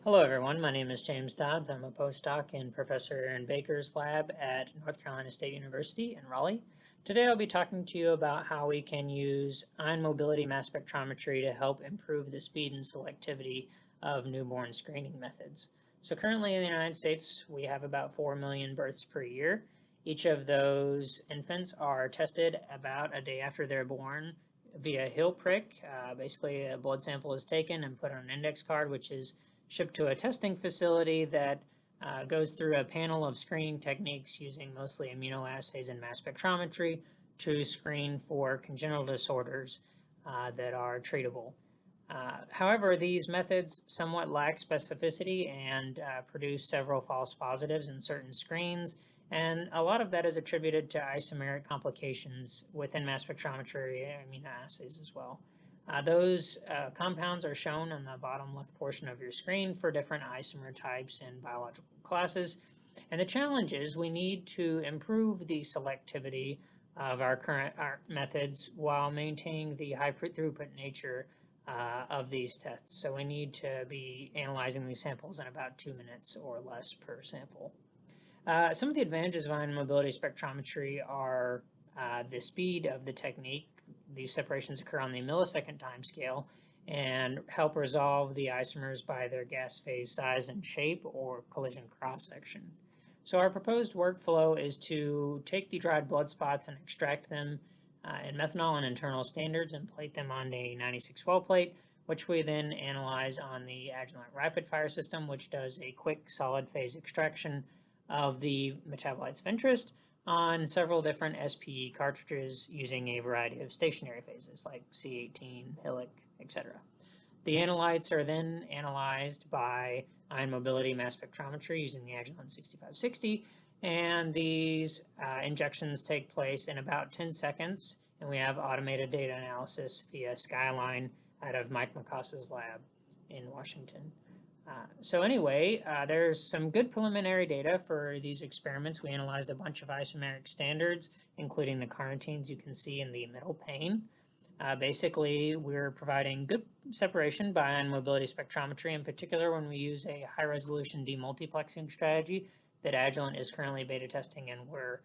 Hello everyone, my name is James Dodds. I'm a postdoc and professor in Baker's lab at North Carolina State University in Raleigh. Today I'll be talking to you about how we can use ion mobility mass spectrometry to help improve the speed and selectivity of newborn screening methods. So currently in the United States, we have about 4 million births per year. Each of those infants are tested about a day after they're born via heel prick. Basically, a blood sample is taken and put on an index card, which is shipped to a testing facility that goes through a panel of screening techniques using mostly immunoassays and mass spectrometry to screen for congenital disorders that are treatable. However, these methods somewhat lack specificity and produce several false positives in certain screens, and a lot of that is attributed to isomeric complications within mass spectrometry and immunoassays as well. Those compounds are shown on the bottom left portion of your screen for different isomer types and biological classes. And the challenge is we need to improve the selectivity of our current methods while maintaining the high throughput nature of these tests. So we need to be analyzing these samples in about 2 minutes or less per sample. Some of the advantages of ion mobility spectrometry are the speed of the technique. These separations occur on the millisecond time scale and help resolve the isomers by their gas phase size and shape or collision cross section. So our proposed workflow is to take the dried blood spots and extract them in methanol and internal standards and plate them on a 96 well plate, which we then analyze on the Agilent rapid fire system, which does a quick solid phase extraction of the metabolites of interest on several different SPE cartridges using a variety of stationary phases like C18, Hillick, etc. The analytes are then analyzed by ion mobility mass spectrometry using the Agilent 6560, and these injections take place in about 10 seconds, and we have automated data analysis via Skyline out of Mike Macasa's lab in Washington. So anyway, there's some good preliminary data for these experiments. We analyzed a bunch of isomeric standards, including the carnitines you can see in the middle pane. Basically, we're providing good separation by ion mobility spectrometry, in particular when we use a high-resolution demultiplexing strategy that Agilent is currently beta testing, and we're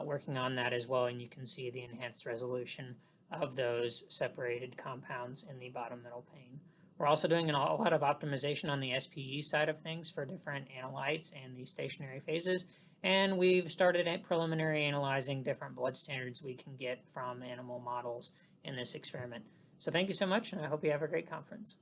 working on that as well, and you can see the enhanced resolution of those separated compounds in the bottom middle pane. We're also doing a lot of optimization on the SPE side of things for different analytes and the stationary phases. And we've started preliminary analyzing different blood standards we can get from animal models in this experiment. So thank you so much, and I hope you have a great conference.